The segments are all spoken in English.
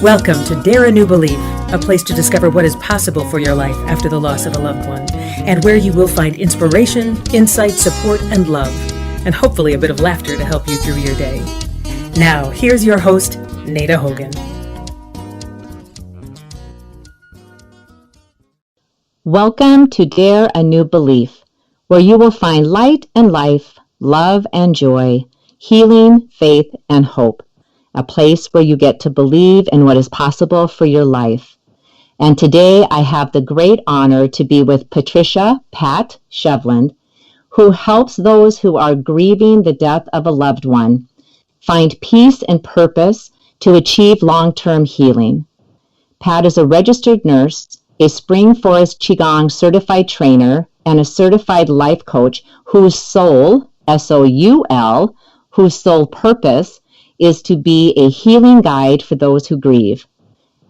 Welcome to Dare a New Belief, a place to discover what is possible for your life after the loss of a loved one, and where you will find inspiration, insight, support, and love, and hopefully a bit of laughter to help you through your day. Now, here's your host, Nada Hogan. Welcome to Dare a New Belief, where you will find light and life, love and joy, healing, faith, and hope. A place where you get to believe in what is possible for your life. And today I have the great honor to be with Pat Sheveland, who helps those who are grieving the death of a loved one find peace and purpose to achieve long-term healing. Pat is a registered nurse, a Spring Forest Qigong certified trainer, and a certified life coach whose soul, S-O-U-L, whose sole purpose is to be a healing guide for those who grieve.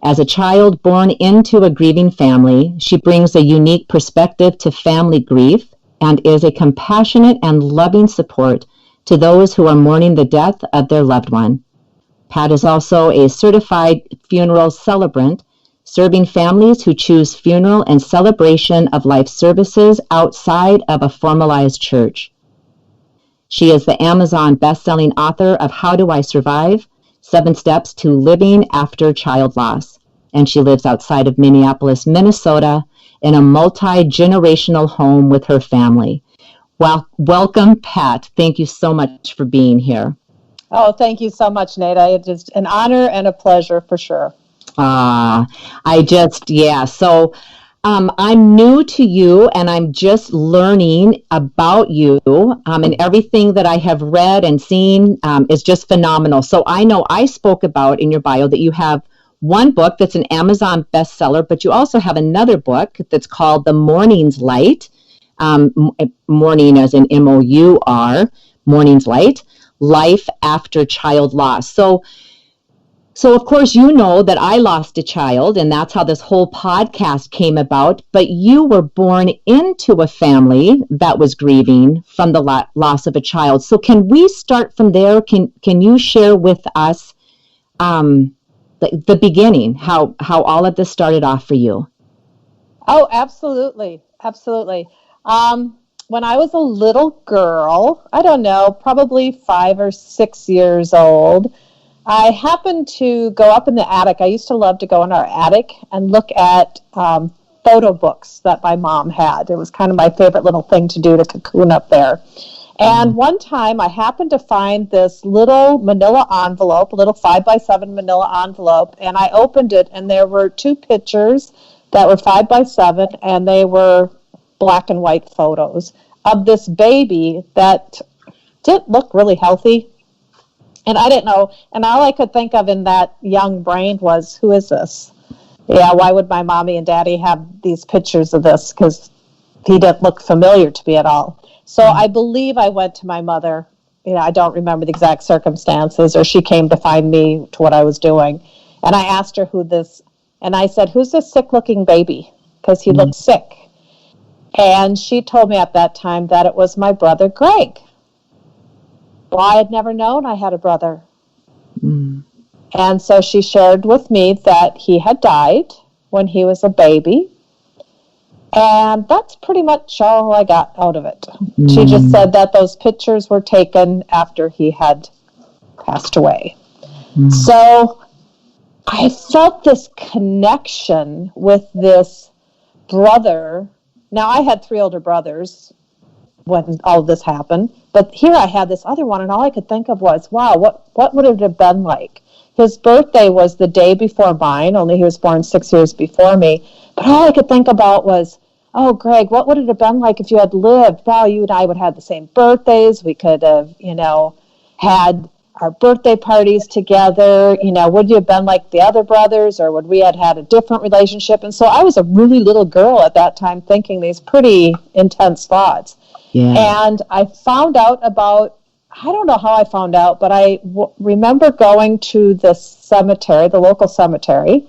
As a child born into a grieving family, she brings a unique perspective to family grief and is a compassionate and loving support to those who are mourning the death of their loved one. Pat is also a certified funeral celebrant, serving families who choose funeral and celebration of life services outside of a formalized church. She is the Amazon best-selling author of How Do I Survive? 7 Steps to Living After Child Loss. And she lives outside of Minneapolis, Minnesota, in a multi-generational home with her family. Well, welcome, Pat. Thank you so much for being here. Oh, thank you so much, Nada. It's just an honor and a pleasure for sure. So I'm new to you and I'm just learning about you, and everything that I have read and seen is just phenomenal. So I know I spoke about in your bio that you have one book that's an Amazon bestseller, but you also have another book that's called The Morning's Light, morning as in M-O-U-R, Morning's Light, Life After Child Loss. So of course, you know that I lost a child, and that's how this whole podcast came about. But you were born into a family that was grieving from the loss of a child. So can we start from there? Can you share with us the beginning, how all of this started off for you? Oh, absolutely. Absolutely. When I was a little girl, I don't know, probably 5 or 6 years old, I happened to go up in the attic. I used to love to go in our attic and look at photo books that my mom had. It was kind of my favorite little thing to do, to cocoon up there. And one time I happened to find this little manila envelope, a little 5x7 manila envelope, and I opened it, and there were 2 pictures that were 5x7, and they were black and white photos of this baby that didn't look really healthy. And I didn't know, and all I could think of in that young brain was, who is this? Yeah, why would my mommy and daddy have these pictures of this? Because he didn't look familiar to me at all. So I believe I went to my mother. I don't remember the exact circumstances, or she came to find me to what I was doing. And I asked her and I said, who's this sick-looking baby? Because he looked sick. And she told me at that time that it was my brother, Greg. Well, I had never known I had a brother. And so she shared with me that he had died when he was a baby. And that's pretty much all I got out of it. She just said that those pictures were taken after he had passed away. So I felt this connection with this brother. Now, I had 3 older brothers when all of this happened. But here I had this other one, and all I could think of was, wow, what would it have been like? His birthday was the day before mine, only he was born 6 years before me. But all I could think about was, oh, Greg, what would it have been like if you had lived? Wow, you and I would have the same birthdays. We could have, had our birthday parties together. Would you have been like the other brothers, or would we have had a different relationship? And so I was a really little girl at that time thinking these pretty intense thoughts. Yeah. And I found out about, I don't know how I found out, but I remember going to the cemetery, the local cemetery,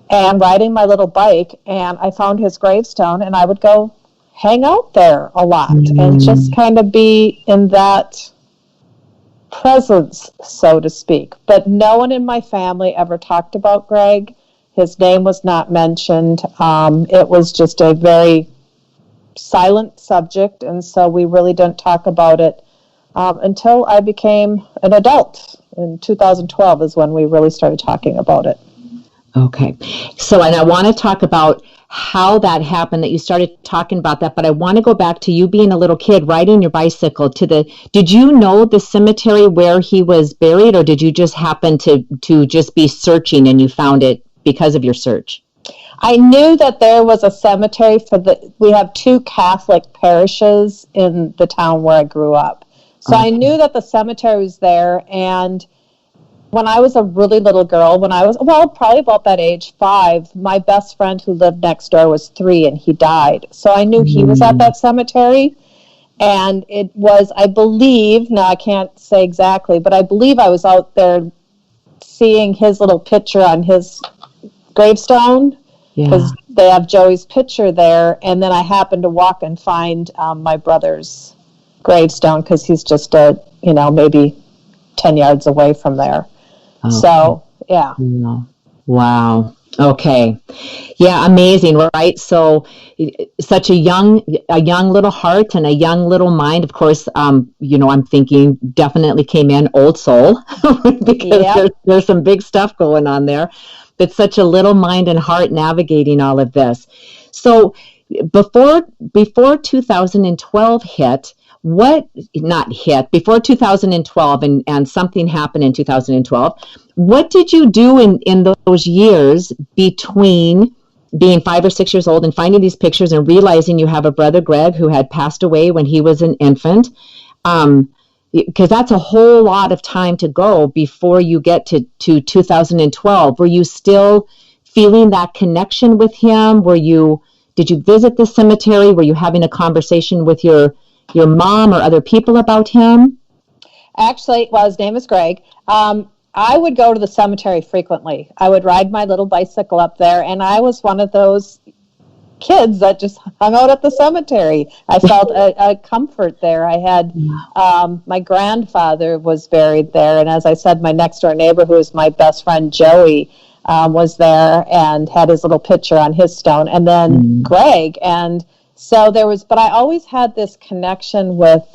and riding my little bike, and I found his gravestone, and I would go hang out there a lot and just kind of be in that presence, so to speak. But no one in my family ever talked about Greg. His name was not mentioned. It was just a very silent subject, and so we really didn't talk about it until I became an adult. In 2012 is when we really started talking about it. Okay. So, and I want to talk about how that happened, that you started talking about that, but I want to go back to you being a little kid riding your bicycle did you know the cemetery where he was buried, or did you just happen to just be searching and you found it because of your search? I knew that there was a cemetery we have 2 Catholic parishes in the town where I grew up. So I knew that the cemetery was there, and when I was a really little girl, when I was, probably about that age, 5, my best friend who lived next door was 3 and he died. So I knew he was at that cemetery. And it was, I believe, now I can't say exactly, but I believe I was out there seeing his little picture on his gravestone, because they have Joey's picture there. And then I happened to walk and find my brother's gravestone, because he's just maybe 10 yards away from there. Okay. So, yeah. Wow. Okay. Yeah, amazing, right? So such a young little heart and a young little mind. Of course, I'm thinking definitely came in old soul because there's some big stuff going on there. But such a little mind and heart navigating all of this. So before 2012 hit, before 2012 and something happened in 2012, what did you do in those years between being 5 or 6 years old and finding these pictures and realizing you have a brother, Greg, who had passed away when he was an infant? Because that's a whole lot of time to go before you get to 2012. Were you still feeling that connection with him? Did you visit the cemetery? Were you having a conversation with your mom or other people about him? Actually, his name is Greg. I would go to the cemetery frequently. I would ride my little bicycle up there, and I was one of those kids that just hung out at the cemetery. I felt a comfort there. I had my grandfather was buried there, and as I said, my next door neighbor, who was my best friend Joey, was there and had his little picture on his stone, and then Greg. And so but I always had this connection with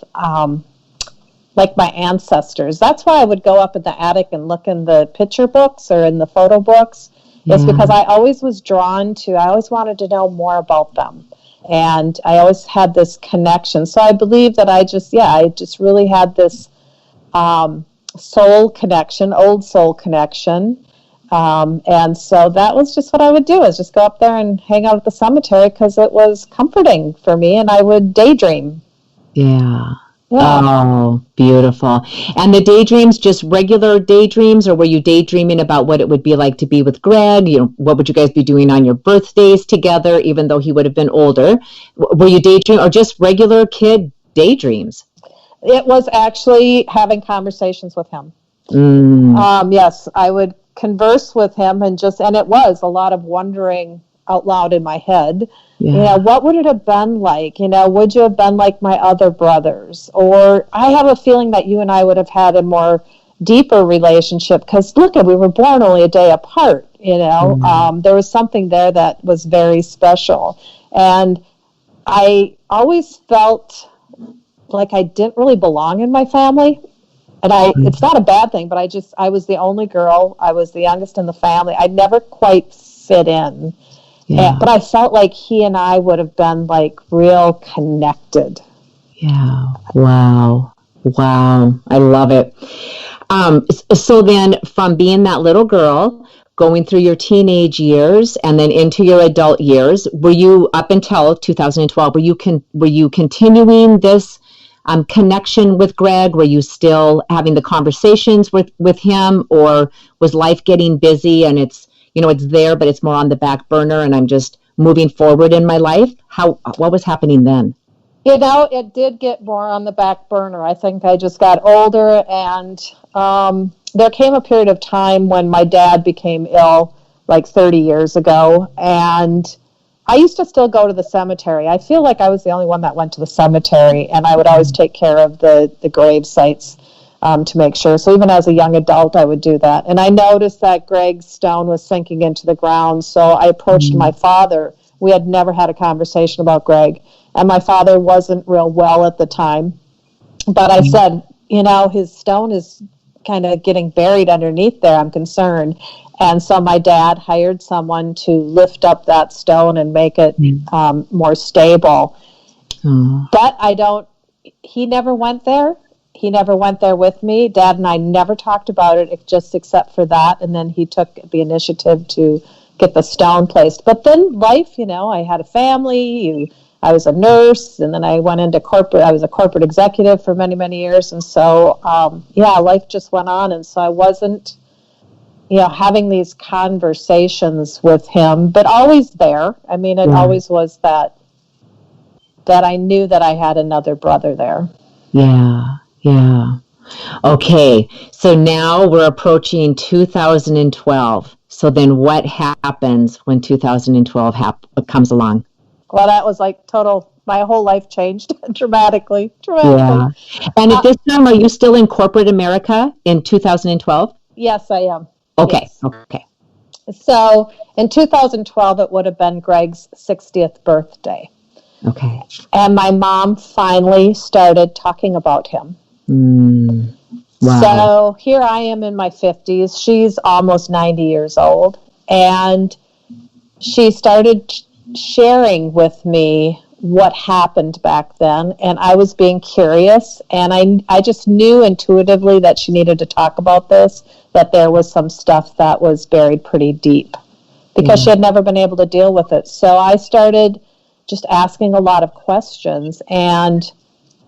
like my ancestors. That's why I would go up in the attic and look in the picture books or in the photo books. It's because I always was drawn to, I always wanted to know more about them. And I always had this connection. So I believe that I just really had this soul connection, old soul connection. And so that was just what I would do, is just go up there and hang out at the cemetery because it was comforting for me, and I would daydream. Yeah. Oh, beautiful. And the daydreams, just regular daydreams, or were you daydreaming about what it would be like to be with Greg? What would you guys be doing on your birthdays together, even though he would have been older? Were you daydreaming, or just regular kid daydreams? It was actually having conversations with him. Yes, I would converse with him, and it was a lot of wondering out loud in my head. What would it have been like? Would you have been like my other brothers? Or I have a feeling that you and I would have had a more deeper relationship, because look, we were born only a day apart. There was something there that was very special, and I always felt like I didn't really belong in my family. And it's not a bad thing, but I was the only girl. I was the youngest in the family. I never quite fit in. Yeah. But I felt like he and I would have been like real connected. Yeah. Wow. I love it. So then from being that little girl, going through your teenage years and then into your adult years, were you, up until 2012, were you continuing this connection with Greg? Were you still having the conversations with him, or was life getting busy and it's there, but it's more on the back burner and I'm just moving forward in my life? What was happening then? It did get more on the back burner. I think I just got older, and there came a period of time when my dad became ill, like 30 years ago, and I used to still go to the cemetery. I feel like I was the only one that went to the cemetery, and I would always take care of the grave sites. to make sure. So even as a young adult, I would do that. And I noticed that Greg's stone was sinking into the ground. So I approached my father. We had never had a conversation about Greg. And my father wasn't real well at the time. But I said, his stone is kind of getting buried underneath there. I'm concerned. And so my dad hired someone to lift up that stone and make it more stable. But he never went there. He never went there with me. Dad and I never talked about it, just except for that. And then he took the initiative to get the stone placed. But then life, I had a family. I was a nurse, and then I went into corporate. I was a corporate executive for many, many years. And so, life just went on. And so I wasn't, having these conversations with him, but always there. I mean, it always was that I knew that I had another brother there. Yeah. Yeah. Okay. So now we're approaching 2012. So then what happens when 2012 comes along? Well, that was like my whole life changed dramatically. Yeah. And at this time, are you still in corporate America in 2012? Yes, I am. Okay. Yes. Okay. So in 2012, it would have been Greg's 60th birthday. Okay. And my mom finally started talking about him. Wow. So here I am in my 50s. She's almost 90 years old. And she started sharing with me what happened back then. And I was being curious. And I just knew intuitively that she needed to talk about this, that there was some stuff that was buried pretty deep because she had never been able to deal with it. So I started just asking a lot of questions. And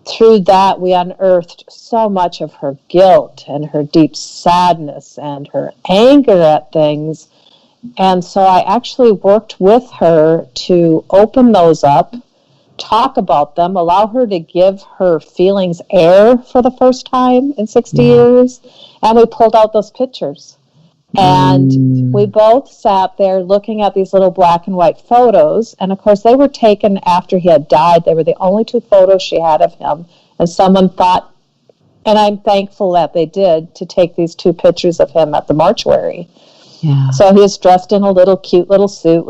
through that, we unearthed so much of her guilt and her deep sadness and her anger at things. And so I actually worked with her to open those up, talk about them, allow her to give her feelings air for the first time in 60 years. And we pulled out those pictures. And we both sat there looking at these little black and white photos. And of course, they were taken after he had died. They were the only two photos she had of him. And someone thought, and I'm thankful that they did, to take these two pictures of him at the mortuary. Yeah. So he was dressed in a cute little suit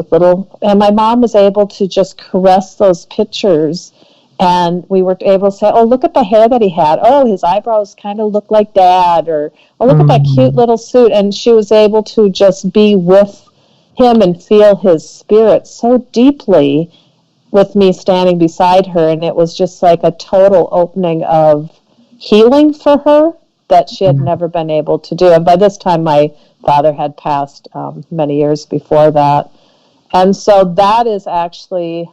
and my mom was able to just caress those pictures. And we were able to say, oh, look at the hair that he had. Oh, his eyebrows kind of look like Dad. Or, oh, look at that cute little suit. And she was able to just be with him and feel his spirit so deeply with me standing beside her. And it was just like a total opening of healing for her that she had never been able to do. And by this time, my father had passed many years before that. And so that is actually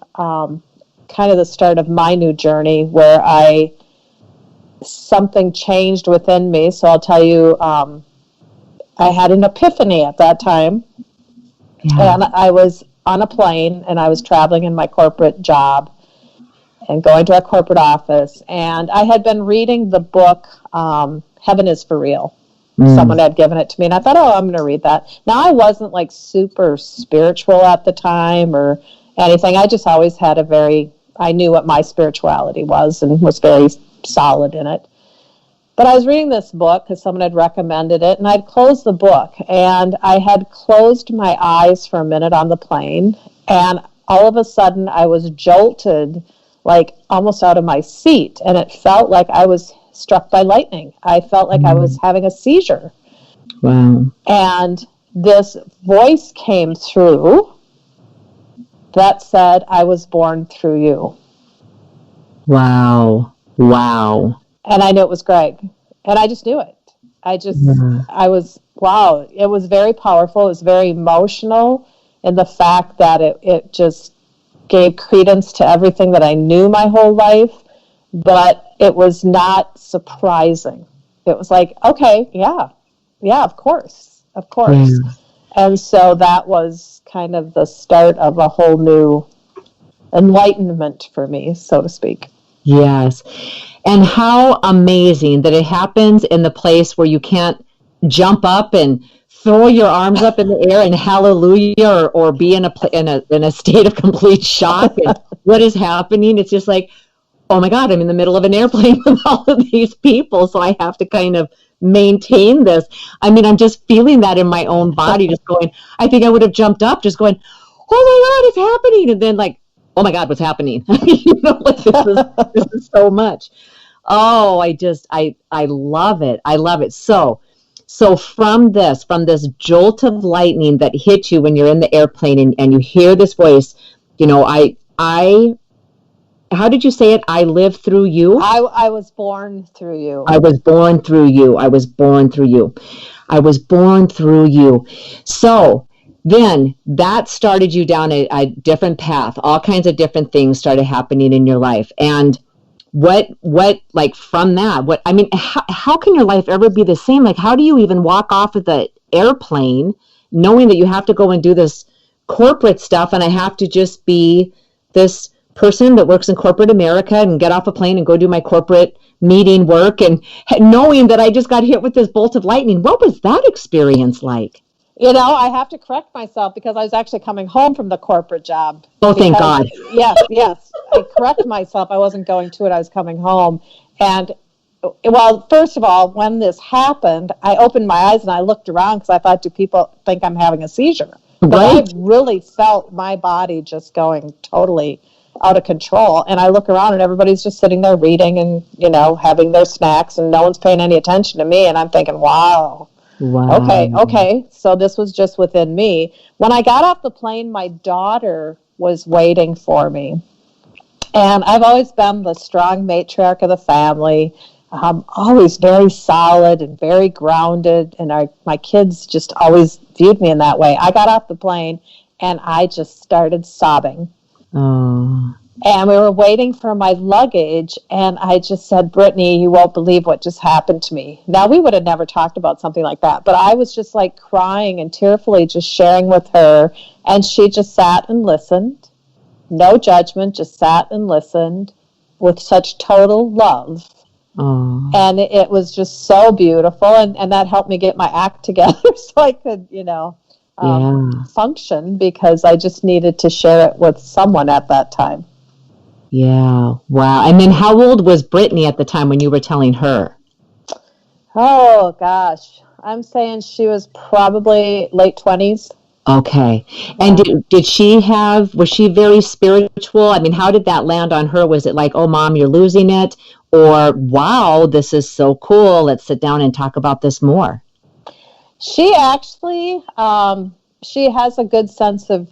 kind of the start of my new journey where something changed within me. So I'll tell you, I had an epiphany at that time. Yeah. And I was on a plane and I was traveling in my corporate job and going to our corporate office. And I had been reading the book, Heaven is for Real. Someone had given it to me and I thought, oh, I'm going to read that. Now I wasn't like super spiritual at the time or anything. I just always had I knew what my spirituality was and was very solid in it. But I was reading this book because someone had recommended it, and I'd closed the book, and I had closed my eyes for a minute on the plane, and all of a sudden I was jolted, like almost out of my seat, and it felt like I was struck by lightning. I felt like I was having a seizure. Wow. And this voice came through that said, I was born through you. Wow. Wow. And I knew it was Greg. And I just knew it. Wow. It was very powerful. It was very emotional in the fact that it just gave credence to everything that I knew my whole life. But it was not surprising. It was like, okay, yeah, of course. Yeah. And so that was kind of the start of a whole new enlightenment for me, so to speak. Yes. And how amazing that it happens in the place where you can't jump up and throw your arms up in the air and hallelujah or be in a state of complete shock and what is happening. It's just like, oh my God, I'm in the middle of an airplane with all of these people. So I have to kind of maintain this. I mean, I'm just feeling that in my own body, just going, I think I would have jumped up, just going, oh my God, it's happening. And then like, oh my God, what's happening? Like this is so much. Oh, I love it. I love it. So from this jolt of lightning that hit you when you're in the airplane and you hear this voice, how did you say it? I live through you. I was born through you. I was born through you. I was born through you. I was born through you. So then that started you down a different path. All kinds of different things started happening in your life. And what like from that, how can your life ever be the same? Like, how do you even walk off of the airplane knowing that you have to go and do this corporate stuff and I have to just be this person that works in corporate America and get off a plane and go do my corporate meeting work, and knowing that I just got hit with this bolt of lightning? What was that experience like? I have to correct myself because I was actually coming home from the corporate job. Oh, thank God. Yes. I correct myself. I wasn't going to it. I was coming home. And, well, first of all, when this happened, I opened my eyes and I looked around because I thought, do people think I'm having a seizure? But Right. I really felt my body just going totally out of control. And I look around and everybody's just sitting there reading and, having their snacks, and no one's paying any attention to me. And I'm thinking, wow. Okay. So this was just within me. When I got off the plane, my daughter was waiting for me. And I've always been the strong matriarch of the family, always very solid and very grounded. And my kids just always viewed me in that way. I got off the plane and I just started sobbing. Oh. And we were waiting for my luggage, and I just said, Brittany, you won't believe what just happened to me. Now, we would have never talked about something like that, but I was just like crying and tearfully just sharing with her, and she just sat and listened. No judgment, just sat and listened with such total love. Oh. And it was just so beautiful, and that helped me get my act together so I could, function, because I just needed to share it with someone at that time. Yeah. Wow. And then how old was Brittany at the time when you were telling her? Oh, gosh. I'm saying she was probably late 20s. Okay. And was she very spiritual? I mean, how did that land on her? Was it like, oh, Mom, you're losing it? Or, wow, this is so cool. Let's sit down and talk about this more. She actually, she has a good sense of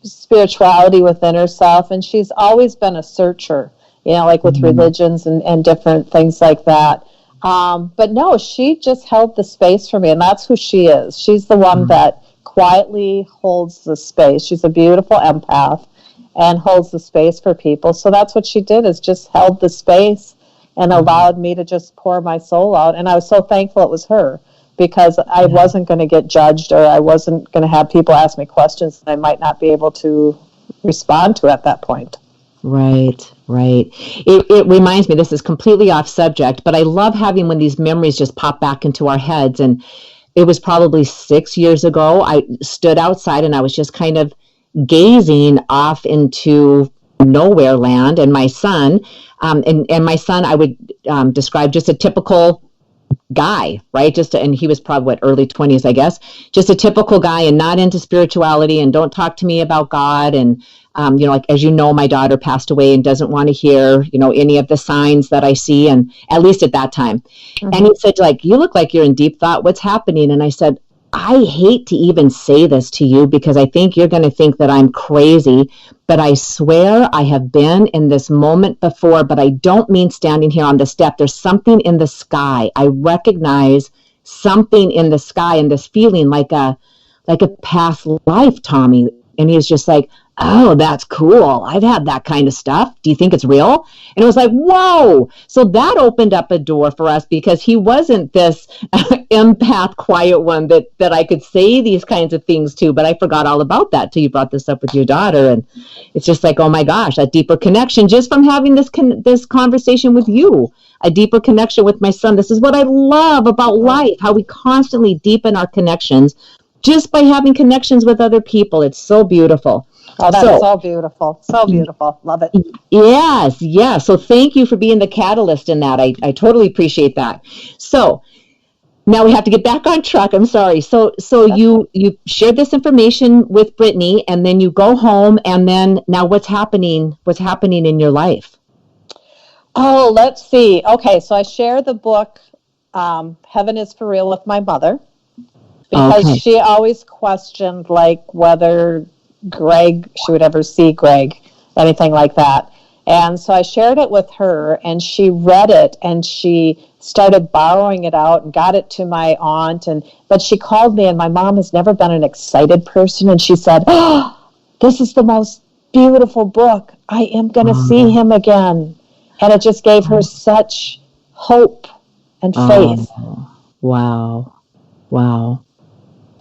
spirituality within herself, and she's always been a searcher, like with religions and different things like that. But no, she just held the space for me, and that's who she is. She's the one that quietly holds the space. She's a beautiful empath and holds the space for people. So that's what she did, is just held the space and allowed me to just pour my soul out. And I was so thankful it was her, because I wasn't going to get judged, or I wasn't going to have people ask me questions that I might not be able to respond to at that point. Right. It reminds me, this is completely off subject, but I love having when these memories just pop back into our heads. And it was probably 6 years ago. I stood outside and I was just kind of gazing off into nowhere land. And my son, and my son, I would describe just a typical guy, right? And he was probably early 20s, I guess. Just a typical guy and not into spirituality and don't talk to me about God. And, like, as you know, my daughter passed away and doesn't want to hear, any of the signs that I see. And at least at that time. Mm-hmm. And he said, like, you look like you're in deep thought. What's happening? And I said, I hate to even say this to you because I think you're going to think that I'm crazy, but I swear I have been in this moment before, but I don't mean standing here on the step. There's something in the sky. I recognize something in the sky and this feeling like a past life, Tommy. And he was just like, oh, that's cool. I've had that kind of stuff. Do you think it's real? And it was like, whoa. So that opened up a door for us because he wasn't this empath, quiet one that I could say these kinds of things to, but I forgot all about that till you brought this up with your daughter. And it's just like, oh my gosh, a deeper connection just from having this conversation with you, a deeper connection with my son. This is what I love about life, how we constantly deepen our connections just by having connections with other people. It's so beautiful. Oh, that's so beautiful. So beautiful. Love it. Yes, yes. So thank you for being the catalyst in that. I totally appreciate that. So now we have to get back on track. I'm sorry. So you shared this information with Brittany, and then you go home, and then now what's happening? What's happening in your life? Oh, let's see. Okay, so I shared the book Heaven is for Real with my mother, because she always questioned like whether she would ever see Greg, anything like that. And so I shared it with her, and she read it, and she started borrowing it out and got it to my aunt. But she called me, and my mom has never been an excited person, and she said, "Oh, this is the most beautiful book. I am going to see him again." And it just gave her such hope and faith. Wow.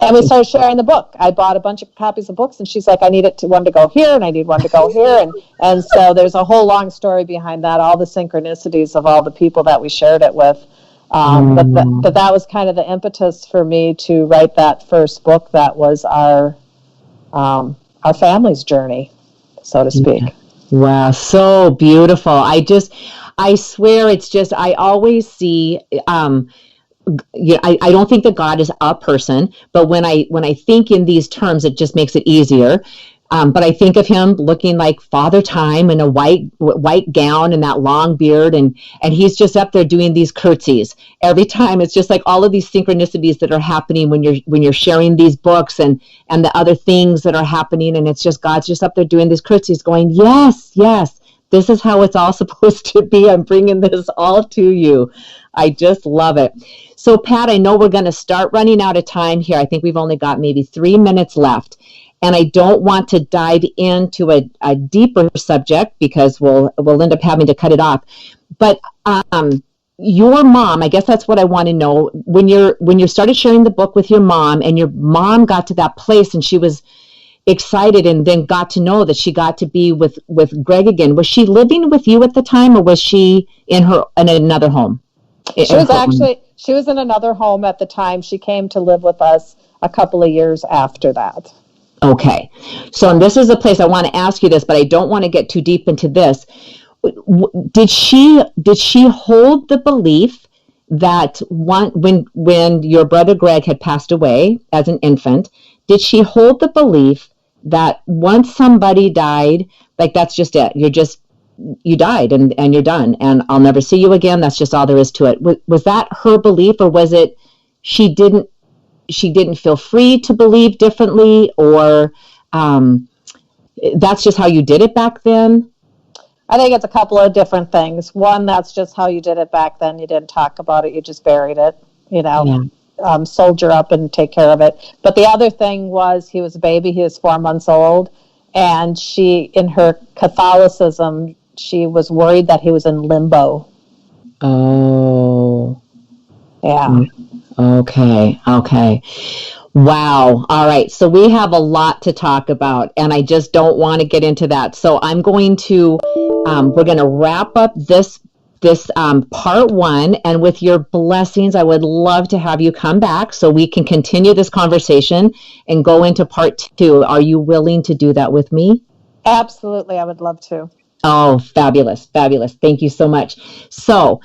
And we started sharing the book. I bought a bunch of copies of books, and she's like, I need one to go here, and I need one to go here. And so there's a whole long story behind that, all the synchronicities of all the people that we shared it with. But that was kind of the impetus for me to write that first book that was our family's journey, so to speak. Wow, so beautiful. I swear it's just, I always see, I don't think that God is a person, but when I think in these terms, it just makes it easier. But I think of him looking like Father Time in a white gown and that long beard, and he's just up there doing these curtsies every time. It's just like all of these synchronicities that are happening when you're sharing these books and the other things that are happening, and it's just God's just up there doing these curtsies, going, yes, this is how it's all supposed to be. I'm bringing this all to you. I just love it. So, Pat, I know we're going to start running out of time here. I think we've only got maybe 3 minutes left. And I don't want to dive into a deeper subject because we'll end up having to cut it off. But your mom, I guess that's what I want to know. When you started sharing the book with your mom, and your mom got to that place and she was excited and then got to know that she got to be with Greg again. Was she living with you at the time, or was she in another home? She was in another home at the time. She came to live with us a couple of years after that. Okay. So, and this is a place I want to ask you this, but I don't want to get too deep into this. Did she hold the belief that when your brother Greg had passed away as an infant, did she hold the belief that once somebody died, like that's just it, you died and you're done and I'll never see you again, that's just all there is to it? Was that her belief, or was it she didn't feel free to believe differently, or that's just how you did it back then? I think it's a couple of different things. One, that's just how you did it back then. You didn't talk about it. You just buried it, soldier up and take care of it. But the other thing was, he was a baby. He was 4 months old. And she, in her Catholicism, she was worried that he was in limbo. Oh. Yeah. Okay. Wow. All right. So we have a lot to talk about, and I just don't want to get into that. So I'm going to, we're going to wrap up this part one, and with your blessings, I would love to have you come back so we can continue this conversation and go into part two. Are you willing to do that with me? Absolutely. I would love to. Oh, fabulous. Thank you so much. So,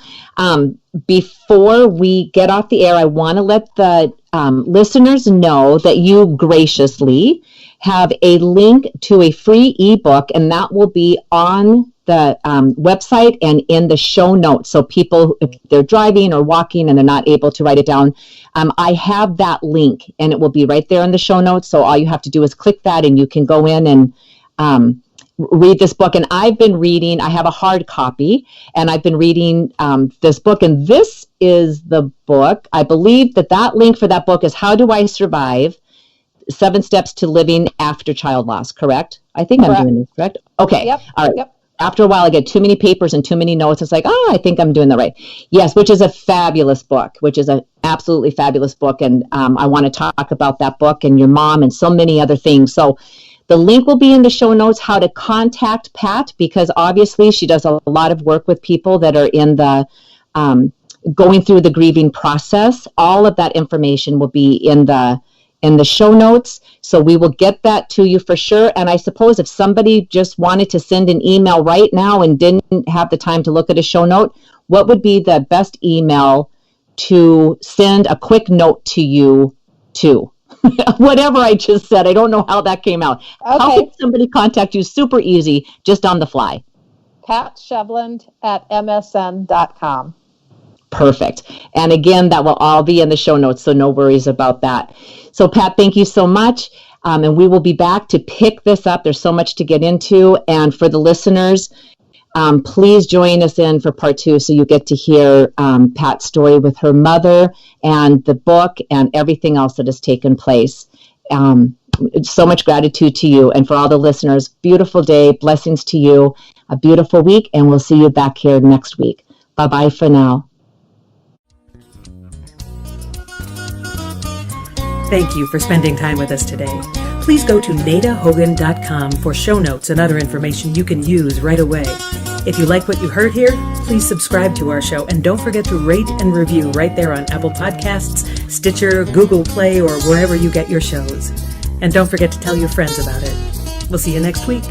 before we get off the air, I want to let the listeners know that you graciously have a link to a free ebook, and that will be on the website and in the show notes. So people, if they're driving or walking and they're not able to write it down, I have that link, and it will be right there in the show notes. So all you have to do is click that, and you can go in and read this book. And I've been reading, I have a hard copy, and I've been reading this book, and this is the book. I believe that link for that book is How Do I Survive? 7 Steps to Living After Child Loss, correct? I think correct. I'm doing this correct. Okay. Yep. All right. Yep. After a while, I get too many papers and too many notes. It's like, I think I'm doing that right. Yes, which is a fabulous book, which is an absolutely fabulous book. And I want to talk about that book and your mom and so many other things. So the link will be in the show notes, how to contact Pat, because obviously she does a lot of work with people that are in the going through the grieving process. All of that information will be in the in the show notes. So we will get that to you for sure. And I suppose if somebody just wanted to send an email right now and didn't have the time to look at a show note, what would be the best email to send a quick note to you to? Whatever I just said, I don't know how that came out. Okay. How can somebody contact you? Super easy, just on the fly. Pat Sheveland at msn.com. Perfect. And again, that will all be in the show notes, so no worries about that. So Pat, thank you so much. And we will be back to pick this up. There's so much to get into. And for the listeners, please join us in for part 2 so you get to hear Pat's story with her mother and the book and everything else that has taken place. So much gratitude to you. And for all the listeners, beautiful day, blessings to you, a beautiful week, and we'll see you back here next week. Bye-bye for now. Thank you for spending time with us today. Please go to nadahogan.com for show notes and other information you can use right away. If you like what you heard here, please subscribe to our show and don't forget to rate and review right there on Apple Podcasts, Stitcher, Google Play, or wherever you get your shows. And don't forget to tell your friends about it. We'll see you next week.